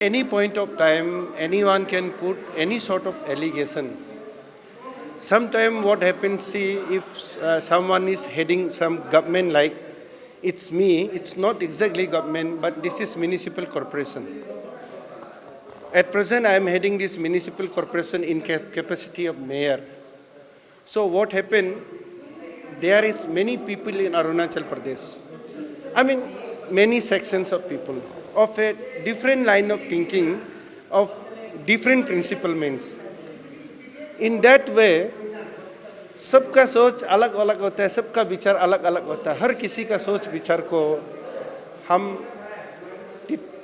Any point of time, anyone can put any sort of allegation. Sometimes what happens, see, if someone is heading some government like, it's me, it's not exactly government, but this is municipal corporation. At present, I am heading this municipal corporation in capacity of mayor. So what happened, there is many people in Arunachal Pradesh. I mean, many sections of people of a different line of thinking, of different principle means. In that way, सबका सोच अलग अलग होता है, सबका विचार अलग अलग होता है. हर किसी का सोच विचार को हम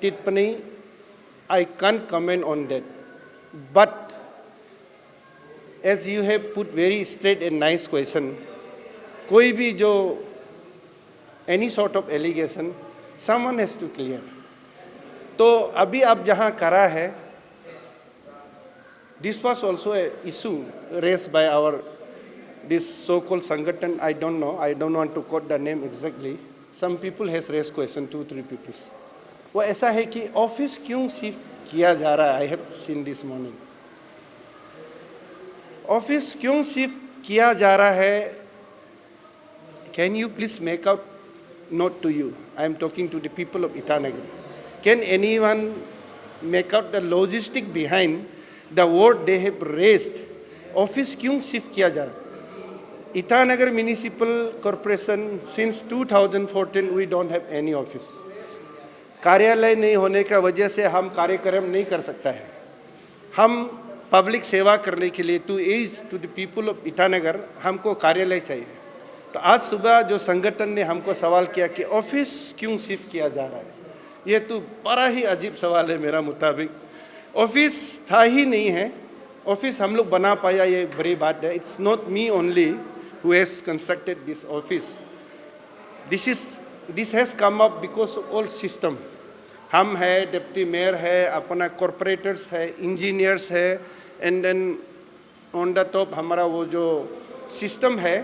टिप्पणी, I can't comment on that. But as you have put very straight and nice question, कोई भी जो any sort of allegation, someone has to clear. तो अभी आप जहाँ करा है, this was also a issue raised by our this so-called Sangathan. I don't know. I don't want to quote the name exactly. Some people has raised question, 2-3 people. वो ऐसा है कि ऑफिस क्यों शिफ्ट किया जा रहा है? I have seen this morning. Office क्यों शिफ्ट किया जा रहा है? Can you please make out? Not to you. I am talking to the people of Itanagar. Can anyone make out the logistic behind the word they have raised? Office क्यों shift किया जा रहा है? Itanagar Municipal Corporation, since 2014 we don't have any office. कार्यालय नहीं होने का वजह से हम कार्यक्रम नहीं कर सकता है. हम पब्लिक सेवा करने के लिए to as to the people of Itanagar हमको कार्यालय चाहिए. तो आज सुबह जो संगठन ने हमको सवाल किया कि ऑफिस क्यों शिफ्ट किया जा रहा है, ये तो बड़ा ही अजीब सवाल है मेरा मुताबिक. ऑफिस था ही नहीं है, ऑफिस हम लोग बना पाया, ये बड़ी बात है. It's not me only who has constructed this office. This has come up because of all system. हम है, डिप्टी मेयर है, अपना कॉर्पोरेटर्स है, इंजीनियर्स है, and then on the top हमारा वो जो सिस्टम है,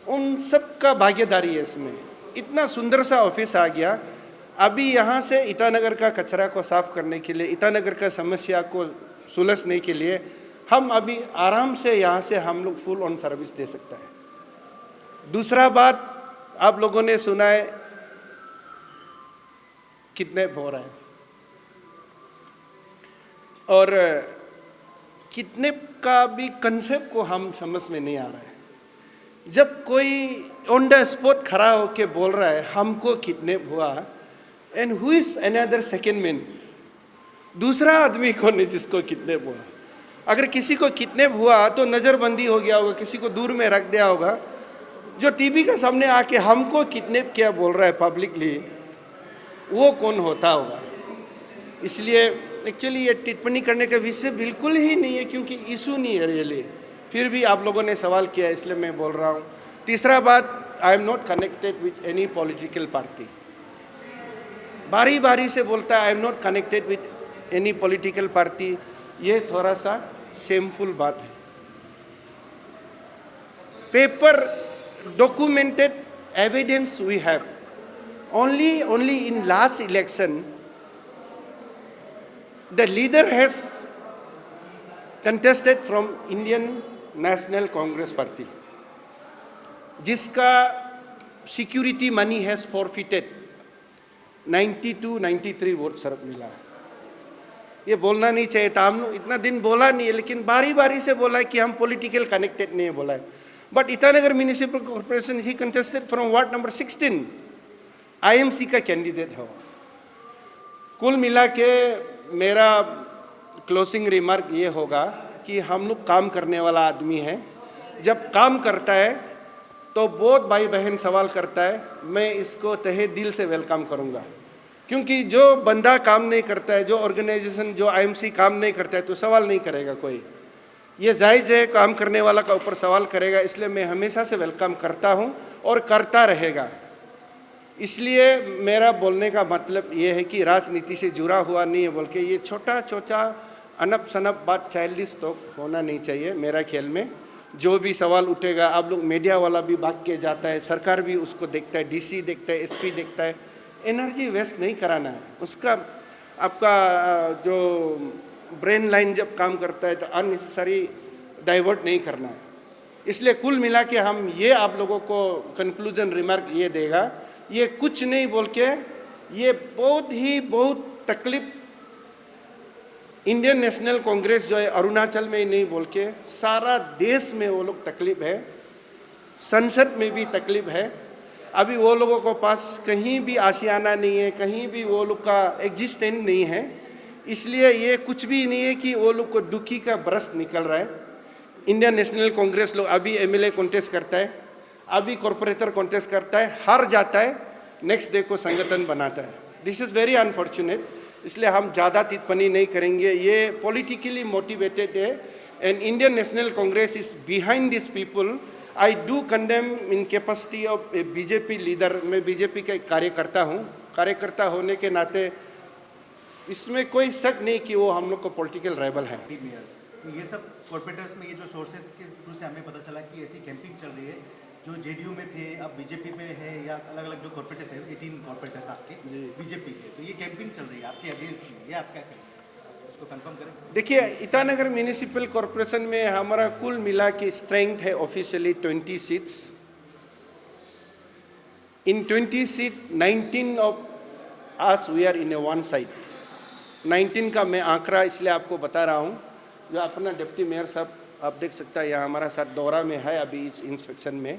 उन सब का भागीदारी है इसमें. इतना सुंदर सा ऑफिस आ गया. अभी यहाँ से ईटानगर का कचरा को साफ करने के लिए, ईटानगर का समस्या को सुलझने के लिए हम अभी आराम से यहाँ से हम लोग फुल ऑन सर्विस दे सकता है. दूसरा बात, आप लोगों ने सुना है किडनैप हो रहा है, और किडनैप का भी कंसेप्ट को हम समझ में नहीं आ रहा है. जब कोई ऑन द स्पॉट खड़ा होके बोल रहा है हमको किडनैप हुआ, and who is another second man, दूसरा आदमी कौन है जिसको किडनैप हुआ? अगर किसी को किडनैप हुआ तो नज़रबंदी हो गया होगा, किसी को दूर में रख दिया होगा. जो टीवी के सामने आके हमको किडनैप किया बोल रहा है पब्लिकली, वो कौन होता होगा? इसलिए एक्चुअली ये टिप्पणी करने का विषय बिल्कुल ही नहीं है, क्योंकि इशू नहीं है रियली. फिर भी आप लोगों ने सवाल किया इसलिए मैं बोल रहा हूँ. तीसरा बात, I am not connected with any political party. बारी बारी से बोलता है I am not connected with any political party. ये थोड़ा सा शेमफुल बात है. Paper documented evidence we have. Only in last election, the leader has contested from Indian National Congress Party, जिसका security money has forfeited 92-93 vote सिर्फ मिला. ये बोलना नहीं चाहिए था. हम लोग इतना दिन बोला नहीं है, लेकिन बारी बारी से बोला है कि हम पॉलिटिकल कनेक्टेड नहीं है बोला है. But Itanagar municipal corporation he contested from ward number 16. IMC का कैंडिडेट है. कुल मिला के मेरा क्लोजिंग रिमार्क ये होगा कि हम लोग काम करने वाला आदमी है. जब काम करता है तो बहुत भाई बहन सवाल करता है, मैं इसको तहे दिल से वेलकम करूँगा. क्योंकि जो बंदा काम नहीं करता है, जो ऑर्गेनाइजेशन, जो आईएमसी काम नहीं करता है, तो सवाल नहीं करेगा कोई. ये जायज़ है, काम करने वाला का ऊपर सवाल करेगा. इसलिए मैं हमेशा से वेलकम करता हूँ और करता रहेगा. इसलिए मेरा बोलने का मतलब ये है कि राजनीति से जुड़ा हुआ नहीं है बोल के ये छोटा छोटा अनप शनप बात, चाइल्डिश तो होना नहीं चाहिए मेरा ख्याल में. जो भी सवाल उठेगा, आप लोग मीडिया वाला भी भाग के जाता है, सरकार भी उसको देखता है, डीसी देखता है, एसपी देखता है. एनर्जी वेस्ट नहीं कराना है. उसका आपका जो ब्रेन लाइन जब काम करता है तो अननेसेसरी डाइवर्ट नहीं करना है। इसलिए कुल मिला के हम ये आप लोगों को कंक्लूजन रिमार्क ये देगा, ये कुछ नहीं बोल के ये बहुत तकलीफ इंडियन नेशनल कांग्रेस जो है अरुणाचल में ही नहीं बोल के सारा देश में वो लोग तकलीफ है, संसद में भी तकलीफ है। अभी वो लोगों को पास कहीं भी आशियाना नहीं है, कहीं भी वो लोग का एग्जिस्टेंस नहीं है। इसलिए ये कुछ भी नहीं है कि वो लोग को दुखी का बरस निकल रहा है। इंडियन नेशनल कांग्रेस लोग अभी एमएलए कॉन्टेस्ट करता है, अभी कॉरपोरेटर कॉन्टेस्ट करता है, हार जाता है, नेक्स्ट डे को संगठन बनाता है। This is very unfortunate. इसलिए हम ज़्यादा टिप्पणी नहीं करेंगे। ये पॉलिटिकली मोटिवेटेड है and Indian national Congress is behind this people. I do condemn in capacity of A BJP leader. मैं बीजेपी का एक कार्यकर्ता हूँ। कार्यकर्ता होने के नाते इसमें कोई शक नहीं कि वो हम लोग को पॉलिटिकल राइवल है। ये सब कॉर्पोरेटर्स में ये जो सोर्सेस के थ्रू से हमें पता चला कि ऐसी कैंपिंग चल रही है, जो जेडीयू में थे अब बीजेपी में है, या अलग अलग जो कॉर्पोरेटर्स है 18 कॉर्पोरेटर्स आपके बीजेपी के, तो ये कैंपिंग चल रही है आपके अगेंस्ट में, ये आप क्या करेंगे, उसको कंफर्म करें। देखिए, ईटानगर म्यूनिसिपल कॉर्पोरेशन में हमारा कुल मिला के स्ट्रेंथ है officially 20 seats. In 20 seat 19 of us we are in a one side. 19 का मैं आंकड़ा इसलिए आपको बता रहा हूँ, जो अपना डिप्टी मेयर साहब आप देख सकता है यहाँ हमारा साथ दौरा में है अभी इस इंस्पेक्शन में।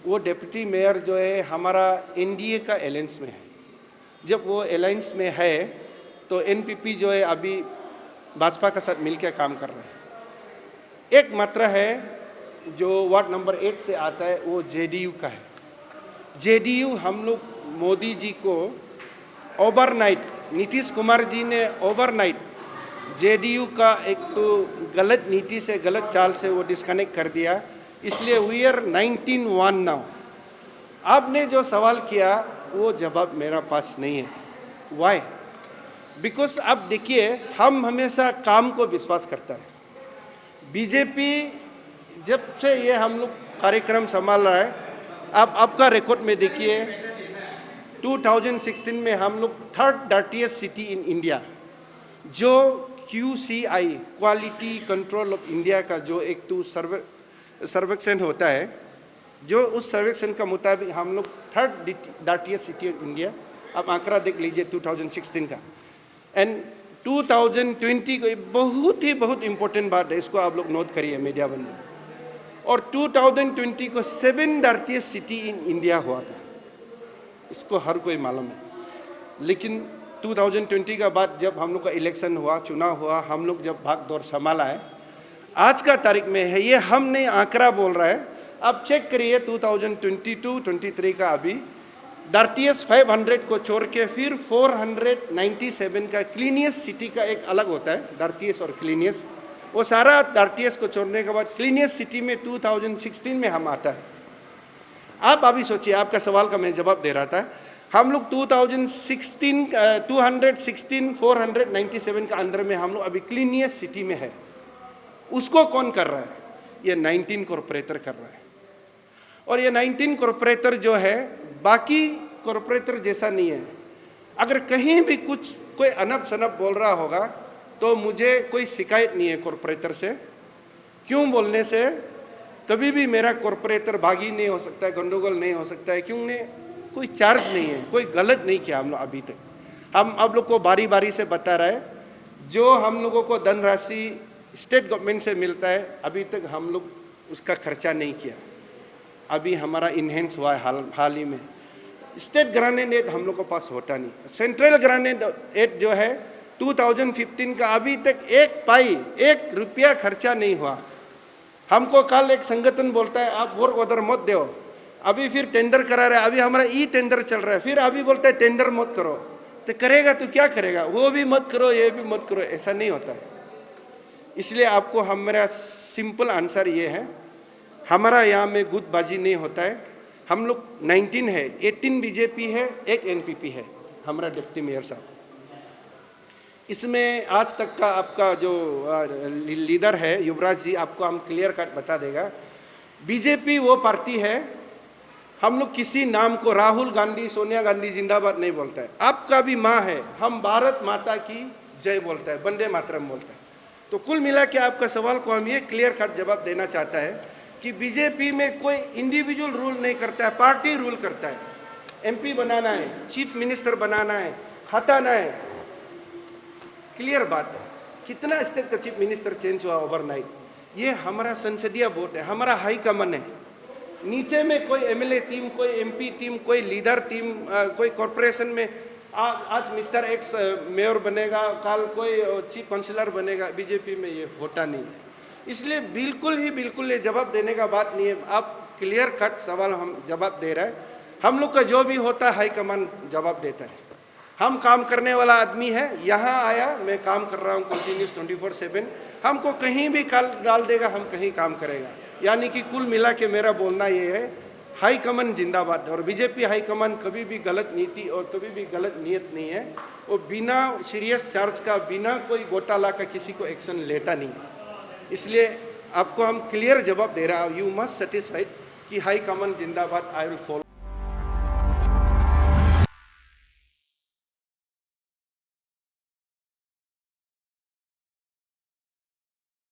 वो डिप्टी मेयर जो है हमारा एनडीए का अलायंस में है। जब वो अलायंस में है तो एनपीपी जो है अभी भाजपा के साथ मिलकर काम कर रहे हैं। एक मात्रा है जो वार्ड नंबर 8 से आता है, वो जेडीयू का है। जेडीयू हम लोग मोदी जी को ओवरनाइट, नीतीश कुमार जी ने ओवरनाइट जेडीयू का एक तो गलत नीति से, गलत चाल से वो डिस्कनेक्ट कर दिया। इसलिए वी आर 19-1 नाउ। आपने जो सवाल किया वो जवाब मेरा पास नहीं है। वाई? बिकॉज आप देखिए, हम हमेशा काम को विश्वास करता है। बीजेपी जब से ये हम लोग कार्यक्रम संभाल रहा है, आप आपका रिकॉर्ड में देखिए 2016 में हम लोग 3rd dirtiest city in India, जो QCI quality control of India का जो एक तो सर्वेक्षण होता है, जो उस सर्वेक्षण का मुताबिक हम लोग 3rd dirtiest city of India. आप आंकड़ा देख लीजिए 2016 का। एंड 2020 को बहुत इंपॉर्टेंट बात है, इसको आप लोग नोट करिए मीडिया बंधु। और 2020 को 7th dirtiest city in India हुआ था, इसको हर कोई मालूम है। लेकिन 2020 का बाद जब हम लोग का इलेक्शन हुआ, चुनाव हुआ, हम लोग जब भाग दौड़ संभाला है, आज का तारीख में है, ये हम नहीं आंकड़ा बोल रहा है। आप चेक करिए 2022-23 का अभी डर्टीएस्ट 500 को छोड़ के फिर 497 का क्लीनियस्ट सिटी का एक अलग होता है, डर्टीएस्ट और क्लीनियस्ट। वो सारा डर्टीएस्ट को छोड़ने के बाद क्लीनियस्ट सिटी में 2016 में हम आता है। आप अभी सोचिए, आपका सवाल का मैं जवाब दे रहा था, हम लोग 2016 216 497 का अंदर में हम लोग अभी क्लीनियस्ट सिटी में है। उसको कौन कर रहा है? ये 19 कॉर्पोरेटर कर रहा है। और ये 19 कॉर्पोरेटर जो है बाकी कॉर्पोरेटर जैसा नहीं है। अगर कहीं भी कुछ कोई अनप शनप बोल रहा होगा तो मुझे कोई शिकायत नहीं है कॉर्पोरेटर से। क्यों बोलने से कभी भी मेरा कॉर्पोरेटर भागी नहीं हो सकता है, गंडोगोल नहीं हो सकता है, क्यों नहीं, कोई चार्ज नहीं है, कोई गलत नहीं किया हम लोग अभी तक। हम आप लोग को बारी बारी से बता रहे हैं, जो हम लोगों को धनराशि स्टेट गवर्नमेंट से मिलता है अभी तक हम लोग उसका खर्चा नहीं किया। अभी हमारा इन्हेंस हुआ है हाल ही में। स्टेट ग्रांटेड एड हम लोग को पास होता नहीं। सेंट्रल ग्रांटेड एड जो है 2015 का अभी तक एक रुपया खर्चा नहीं हुआ। हमको कल एक संगठन बोलता है आप वर्क ऑर्डर मत दो, अभी फिर टेंडर करा रहे हैं, अभी हमारा ई टेंडर चल रहा है, फिर अभी बोलता है टेंडर मत करो। तो करेगा तो क्या करेगा? वो भी मत करो, ये भी मत करो, ऐसा नहीं होता है। इसलिए आपको हमारा सिंपल आंसर ये है, हमारा यहाँ में गुटबाजी नहीं होता है। हम लोग 19 है, 18 बीजेपी है, 1 एनपीपी है, हमारा डिप्टी मेयर साहब। इसमें आज तक का आपका जो लीडर है युवराज जी, आपको हम क्लियर कट बता देगा। बीजेपी वो पार्टी है हम लोग किसी नाम को राहुल गांधी, सोनिया गांधी जिंदाबाद नहीं बोलता है। आपका भी माँ है, हम भारत माता की जय बोलता है, वंदे मातरम बोलता है। तो कुल मिला के आपका सवाल को हम ये क्लियर कट जवाब देना चाहता है कि बीजेपी में कोई इंडिविजुअल रूल नहीं करता है, पार्टी रूल करता है। एमपी बनाना है, चीफ मिनिस्टर बनाना है, हटाना है, क्लियर बात है। कितना स्टेट का चीफ मिनिस्टर चेंज हुआ ओवरनाइट, ये हमारा संसदीय बोर्ड है, हमारा हाई कमान है। नीचे में कोई एमएलए टीम, कोई एमपी टीम, कोई लीडर टीम, कोई कॉरपोरेशन में आज मिस्टर एक्स मेयर बनेगा, कल कोई चीफ काउंसिलर बनेगा। बीजेपी में ये होता नहीं है, इसलिए बिल्कुल ये जवाब देने का बात नहीं है। आप क्लियर कट सवाल हम जवाब दे रहे हैं। हम लोग का जो भी होता है हाईकमान जवाब देता है। हम काम करने वाला आदमी है, यहाँ आया, मैं काम कर रहा हूँ कंटिन्यूस 24/7। हमको कहीं भी कल डाल देगा, हम कहीं काम करेगा। यानी कि कुल मिला के मेरा बोलना ये है, हाई कमान जिंदाबाद। और बीजेपी हाई कमान कभी भी गलत नीति और कभी भी गलत नीयत नहीं है। वो बिना सीरियस चार्ज का, बिना कोई घोटाला का किसी को एक्शन लेता नहीं है। इसलिए आपको हम क्लियर जवाब दे रहा हूँ, यू मस्ट सेटिस्फाइड कि हाई कमान जिंदाबाद, आई विल फॉलो।